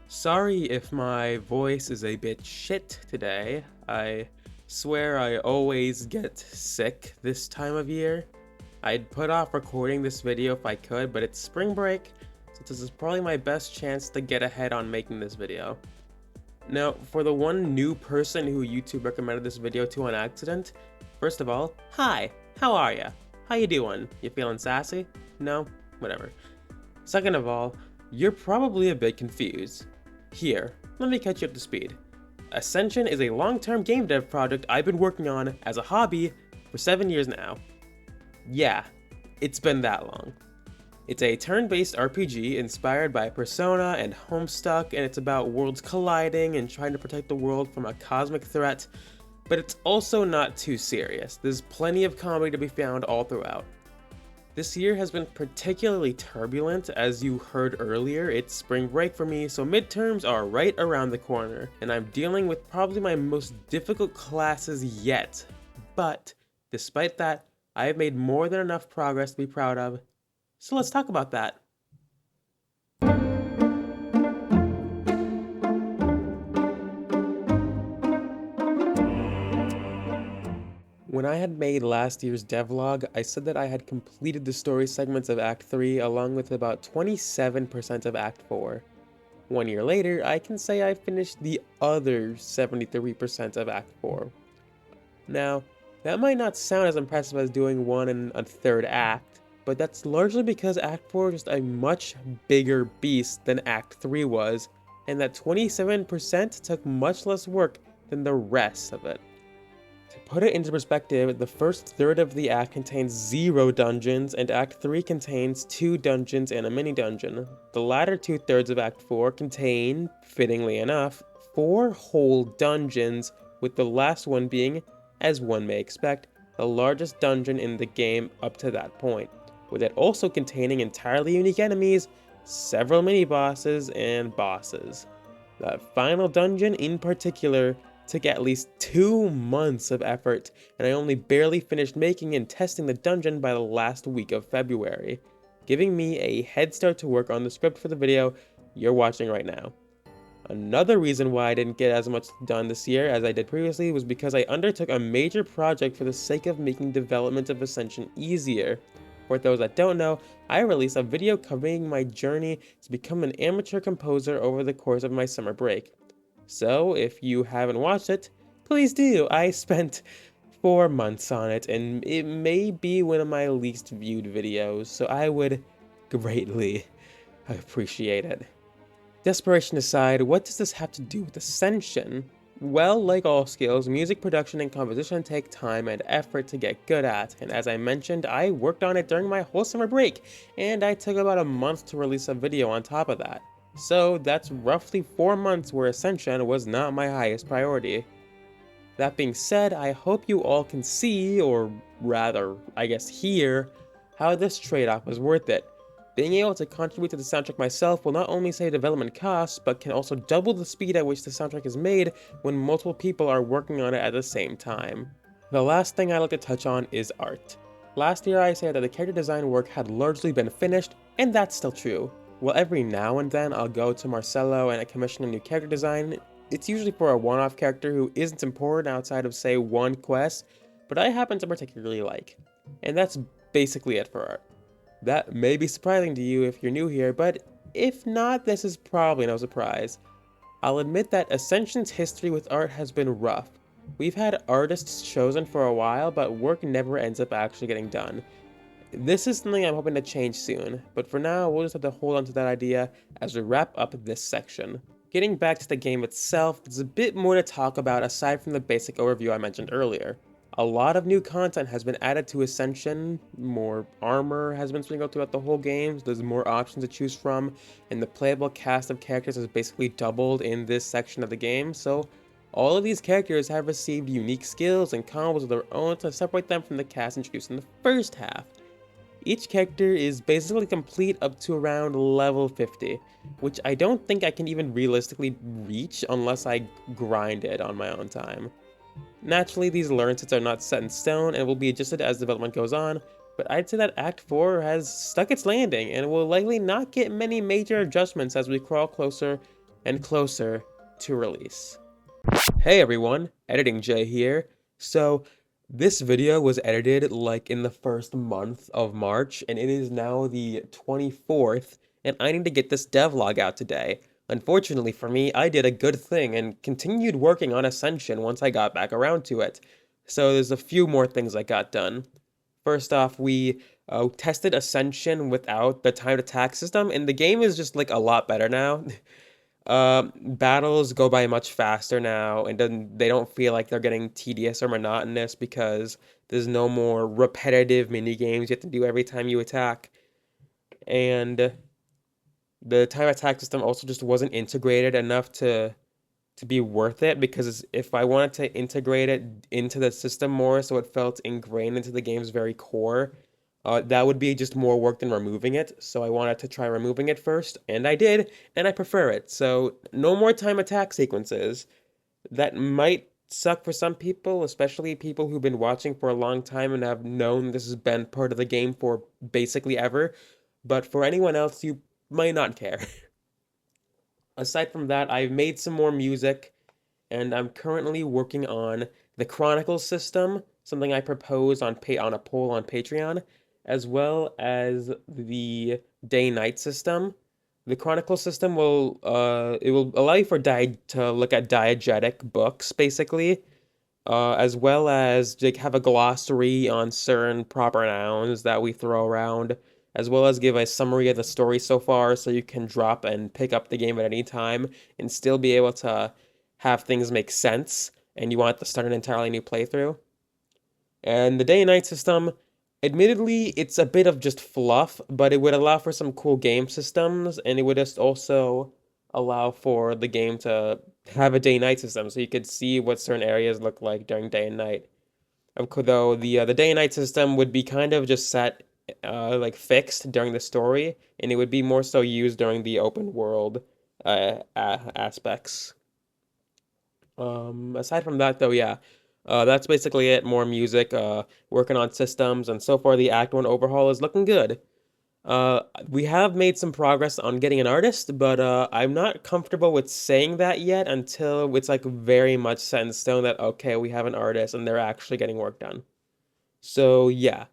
Sorry if my voice is a bit shit today. I swear I always get sick this time of year. I'd put off recording this video if I could, but it's spring break, so this is probably my best chance to get ahead on making this video. Now, for the one new person who YouTube recommended this video to on accident, first of all, hi, how are ya? How you doing? You feeling sassy? No? Whatever. Second of all, you're probably a bit confused. Here, let me catch you up to speed. Ascension is a long-term game dev project I've been working on as a hobby for 7 years now. Yeah, it's been that long. It's a turn-based RPG inspired by Persona and Homestuck, and it's about worlds colliding and trying to protect the world from a cosmic threat, but it's also not too serious. There's plenty of comedy to be found all throughout. This year has been particularly turbulent. As you heard earlier, it's spring break for me, so midterms are right around the corner, and I'm dealing with probably my most difficult classes yet. But despite that, I have made more than enough progress to be proud of, so let's talk about that. When I had made last year's devlog, I said that I had completed the story segments of Act 3 along with about 27% of Act 4. 1 year later, I can say I finished the other 73% of Act 4. Now, that might not sound as impressive as doing one and a third act, but that's largely because Act 4 is just a much bigger beast than Act 3 was, and that 27% took much less work than the rest of it. To put it into perspective, the first third of the act contains 0 dungeons, and Act 3 contains 2 dungeons and a mini-dungeon. The latter 2/3 of Act 4 contain, fittingly enough, 4 whole dungeons, with the last one being, as one may expect, the largest dungeon in the game up to that point, with it also containing entirely unique enemies, several mini-bosses, and bosses. That final dungeon in particular took at least 2 months of effort, and I only barely finished making and testing the dungeon by the last week of February, giving me a head start to work on the script for the video you're watching right now. Another reason why I didn't get as much done this year as I did previously was because I undertook a major project for the sake of making development of Ascension easier. For those that don't know, I released a video covering my journey to become an amateur composer over the course of my summer break. So, if you haven't watched it, please do. I spent 4 months on it, and it may be one of my least viewed videos, so I would greatly appreciate it. Desperation aside, what does this have to do with Ascension? Well, like all skills, music production and composition take time and effort to get good at, and as I mentioned, I worked on it during my whole summer break, and I took about a month to release a video on top of that. So that's roughly 4 months where Ascension was not my highest priority. That being said, I hope you all can see, or rather, I guess hear, how this trade-off was worth it. Being able to contribute to the soundtrack myself will not only save development costs, but can also double the speed at which the soundtrack is made when multiple people are working on it at the same time. The last thing I'd like to touch on is art. Last year I said that the character design work had largely been finished, and that's still true. Well, every now and then I'll go to Marcelo and I commission a new character design. It's usually for a one-off character who isn't important outside of, say, one quest, but I happen to particularly like. And that's basically it for art. That may be surprising to you if you're new here, but if not, this is probably no surprise. I'll admit that Ascension's history with art has been rough. We've had artists chosen for a while, but work never ends up actually getting done. This is something I'm hoping to change soon, but for now, we'll just have to hold on to that idea as we wrap up this section. Getting back to the game itself, there's a bit more to talk about aside from the basic overview I mentioned earlier. A lot of new content has been added to Ascension, more armor has been sprinkled throughout the whole game, so there's more options to choose from, and the playable cast of characters has basically doubled in this section of the game, so all of these characters have received unique skills and combos of their own to separate them from the cast introduced in the first half. Each character is basically complete up to around level 50, which I don't think I can even realistically reach unless I grind it on my own time. Naturally, these learn sets are not set in stone and will be adjusted as development goes on, but I'd say that Act 4 has stuck its landing and will likely not get many major adjustments as we crawl closer and closer to release. Hey everyone, Editing Jay here. So, this video was edited like in the first month of March, and it is now the 24th, and I need to get this devlog out today. Unfortunately for me, I did a good thing and continued working on Ascension once I got back around to it. So there's a few more things I got done. First off, we tested Ascension without the timed attack system, and the game is just like a lot better now. Battles go by much faster now, and they don't feel like they're getting tedious or monotonous because there's no more repetitive mini games you have to do every time you attack. And the time attack system also just wasn't integrated enough to be worth it, because if I wanted to integrate it into the system more so it felt ingrained into the game's very core, that would be just more work than removing it. So I wanted to try removing it first, and I did, and I prefer it. So no more time attack sequences. That might suck for some people, especially people who've been watching for a long time and have known this has been part of the game for basically ever. But for anyone else, you might not care. Aside from that, I've made some more music, and I'm currently working on the Chronicles system, something I proposed on a poll on Patreon, as well as the day-night system. The Chronicles system will it will allow you to look at diegetic books, basically, as well as like have a glossary on certain proper nouns that we throw around, as well as give a summary of the story so far so you can drop and pick up the game at any time and still be able to have things make sense and you want to start an entirely new playthrough. And the day and night system, admittedly, it's a bit of just fluff, but it would allow for some cool game systems, and it would just also allow for the game to have a day-night system so you could see what certain areas look like during day and night. Though the day and night system would be kind of just set like fixed during the story, and it would be more so used during the open world aspects. Aside from that, though, yeah, that's basically it. More music, working on systems, and so far the Act 1 overhaul is looking good. We have made some progress on getting an artist, but I'm not comfortable with saying that yet until it's like very much set in stone that, okay, we have an artist and they're actually getting work done. So, yeah.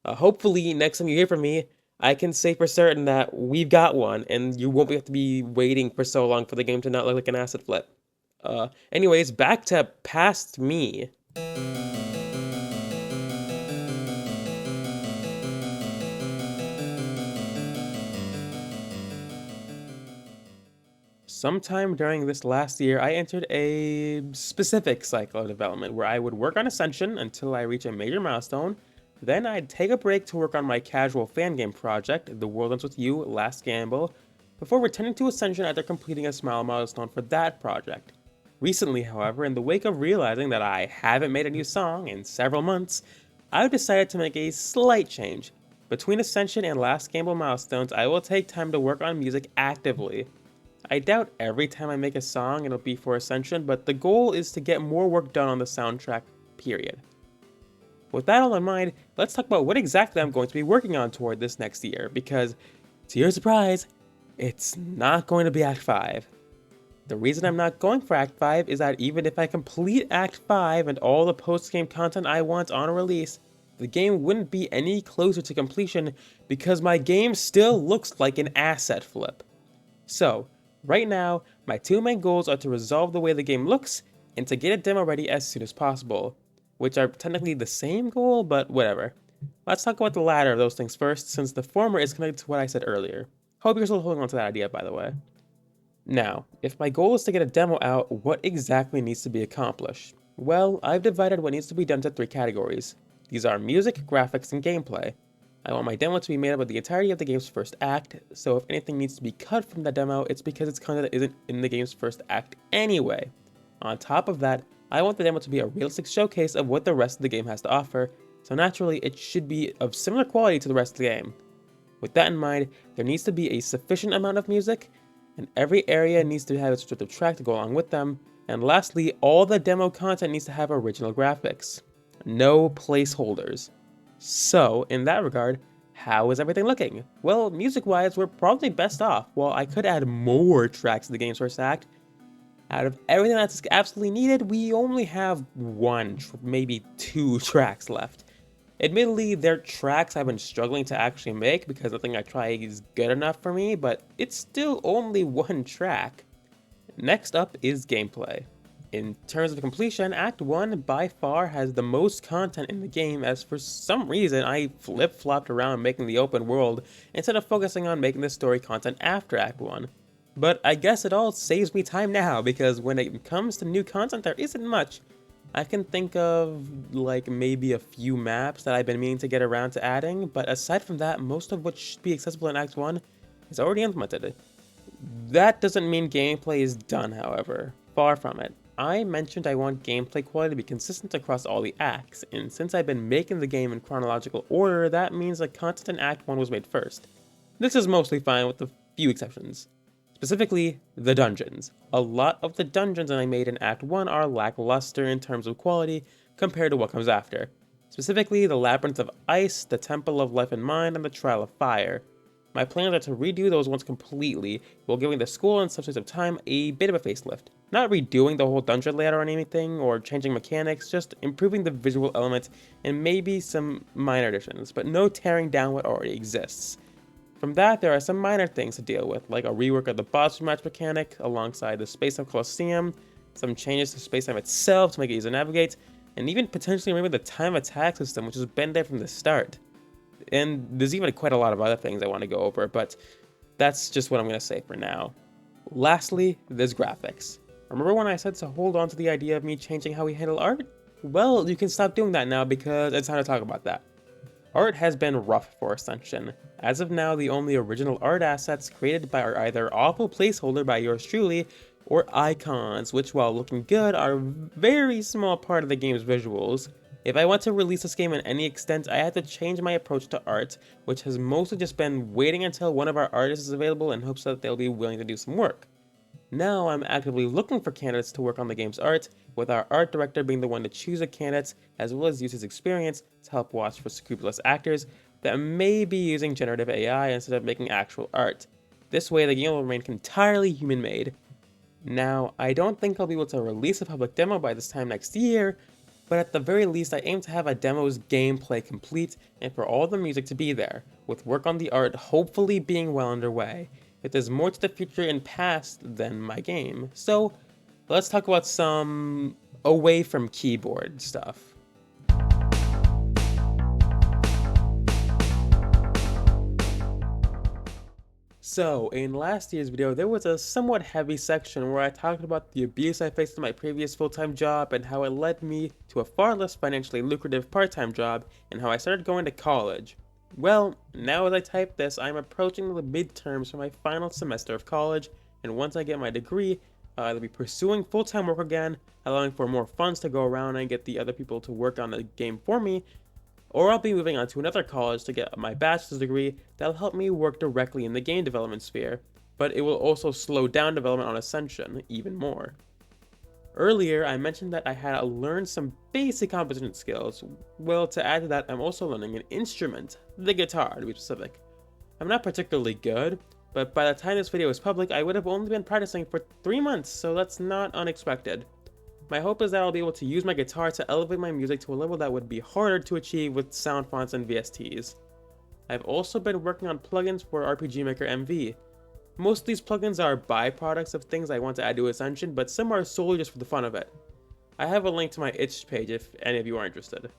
Hopefully, next time you hear from me, I can say for certain that we've got one, and you won't have to be waiting for so long for the game to not look like an asset flip. Anyways, back to past me. Sometime during this last year, I entered a specific cycle of development where I would work on Ascension until I reach a major milestone. Then I'd take a break to work on my casual fan game project, The World Ends With You, Last Gamble, before returning to Ascension after completing a small milestone for that project. Recently, however, in the wake of realizing that I haven't made a new song in several months, I've decided to make a slight change. Between Ascension and Last Gamble milestones, I will take time to work on music actively. I doubt every time I make a song it'll be for Ascension, but the goal is to get more work done on the soundtrack, period. With that all in mind, let's talk about what exactly I'm going to be working on toward this next year, because, to your surprise, it's not going to be Act 5. The reason I'm not going for Act 5 is that even if I complete Act 5 and all the post-game content I want on release, the game wouldn't be any closer to completion because my game still looks like an asset flip. So, right now, my two main goals are to resolve the way the game looks and to get a demo ready as soon as possible, which are technically the same goal, but whatever. Let's talk about the latter of those things first, since the former is connected to what I said earlier. Hope you're still holding on to that idea, by the way. Now, if my goal is to get a demo out, what exactly needs to be accomplished? Well, I've divided what needs to be done into 3 categories. These are music, graphics, and gameplay. I want my demo to be made up of the entirety of the game's first act, so if anything needs to be cut from the demo, it's because it's content that isn't in the game's first act anyway. On top of that, I want the demo to be a realistic showcase of what the rest of the game has to offer, so naturally it should be of similar quality to the rest of the game. With that in mind, there needs to be a sufficient amount of music, and every area needs to have its descriptive track to go along with them, and lastly, all the demo content needs to have original graphics. No placeholders. So, in that regard, How is everything looking? Well, music-wise, we're probably best off. While I could add more tracks to the game's first act, out of everything that's absolutely needed, we only have one, maybe two tracks left. Admittedly, they're tracks I've been struggling to actually make because nothing I try is good enough for me, but it's still only one track. Next up is gameplay. In terms of completion, Act 1 by far has the most content in the game, as for some reason I flip-flopped around making the open world instead of focusing on making the story content after Act 1. But I guess it all saves me time now, because when it comes to new content there isn't much. I can think of like maybe a few maps that I've been meaning to get around to adding, but aside from that, most of what should be accessible in Act 1 is already implemented. That doesn't mean gameplay is done, however. Far from it. I mentioned I want gameplay quality to be consistent across all the acts, and since I've been making the game in chronological order, that means the content in Act 1 was made first. This is mostly fine with a few exceptions. Specifically, the dungeons. A lot of the dungeons that I made in Act 1 are lackluster in terms of quality compared to what comes after. Specifically, the Labyrinth of Ice, the Temple of Life and Mind, and the Trial of Fire. My plans are to redo those ones completely, while giving the school and subjects of time a bit of a facelift. Not redoing the whole dungeon layout or anything, or changing mechanics, just improving the visual elements and maybe some minor additions, but no tearing down what already exists. From that, there are some minor things to deal with, like a rework of the boss match mechanic alongside the Space-Time Colosseum, some changes to Space-Time itself to make it easier to navigate, and even potentially removing the time attack system, which has been there from the start. And there's even quite a lot of other things I want to go over, but that's just what I'm going to say for now. Lastly, there's graphics. Remember when I said to hold on to the idea of me changing how we handle art? Well, you can stop doing that now because it's time to talk about that. Art has been rough for Ascension. As of now, the only original art assets created by are either awful placeholder by yours truly, or icons, which while looking good are a very small part of the game's visuals. If I want to release this game in any extent, I have to change my approach to art, which has mostly just been waiting until one of our artists is available in hopes that they'll be willing to do some work. Now I'm actively looking for candidates to work on the game's art, with our art director being the one to choose the candidates, as well as use his experience to help watch for scrupulous actors that may be using generative AI instead of making actual art. This way the game will remain entirely human-made. Now, I don't think I'll be able to release a public demo by this time next year, but at the very least I aim to have a demo's gameplay complete and for all the music to be there, with work on the art hopefully being well underway. If there's more to the future and past than my game. So, let's talk about some away from keyboard stuff. So, in last year's video, there was a somewhat heavy section where I talked about the abuse I faced in my previous full-time job and how it led me to a far less financially lucrative part-time job and how I started going to college. Well, now as I type this, I'm approaching the midterms for my final semester of college, and once I get my degree, I'll be pursuing full-time work again, allowing for more funds to go around and get the other people to work on the game for me, or I'll be moving on to another college to get my bachelor's degree that'll help me work directly in the game development sphere, but it will also slow down development on Ascension even more. Earlier, I mentioned that I had to learn some basic composition skills. Well, to add to that, I'm also learning an instrument, the guitar to be specific. I'm not particularly good, but by the time this video is public, I would have only been practicing for 3 months, so that's not unexpected. My hope is that I'll be able to use my guitar to elevate my music to a level that would be harder to achieve with sound fonts and VSTs. I've also been working on plugins for RPG Maker MV. Most of these plugins are byproducts of things I want to add to Ascension, but some are solely just for the fun of it. I have a link to my itch page if any of you are interested.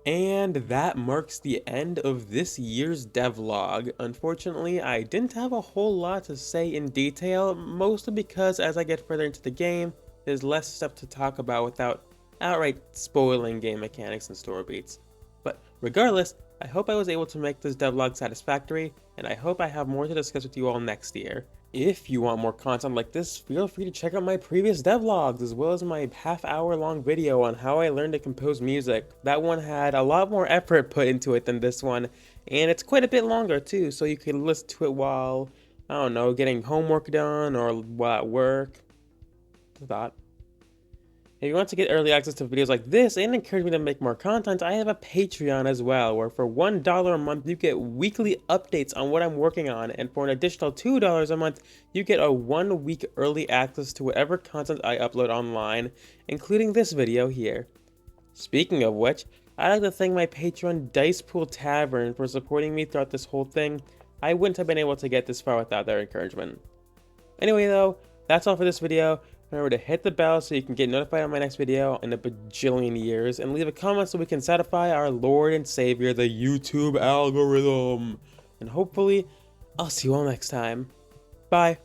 And that marks the end of this year's devlog. Unfortunately, I didn't have a whole lot to say in detail, mostly because as I get further into the game, there's less stuff to talk about without outright spoiling game mechanics and story beats. But regardless, I hope I was able to make this devlog satisfactory, and I hope I have more to discuss with you all next year. If you want more content like this, feel free to check out my previous devlogs, as well as my half-hour-long video on how I learned to compose music. That one had a lot more effort put into it than this one, and it's quite a bit longer too, so you can listen to it while, I don't know, getting homework done or while at work. Thought. If you want to get early access to videos like this and encourage me to make more content, I have a Patreon as well, where for $1 a month, you get weekly updates on what I'm working on, and for an additional $2 a month, you get a 1 week early access to whatever content I upload online, including this video here. Speaking of which, I'd like to thank my patron Dice Pool Tavern for supporting me throughout this whole thing. I wouldn't have been able to get this far without their encouragement. Anyway though, that's all for this video. Remember to hit the bell so you can get notified on my next video in a bajillion years, and leave a comment so we can satisfy our Lord and Savior, the YouTube algorithm. And hopefully, I'll see you all next time. Bye.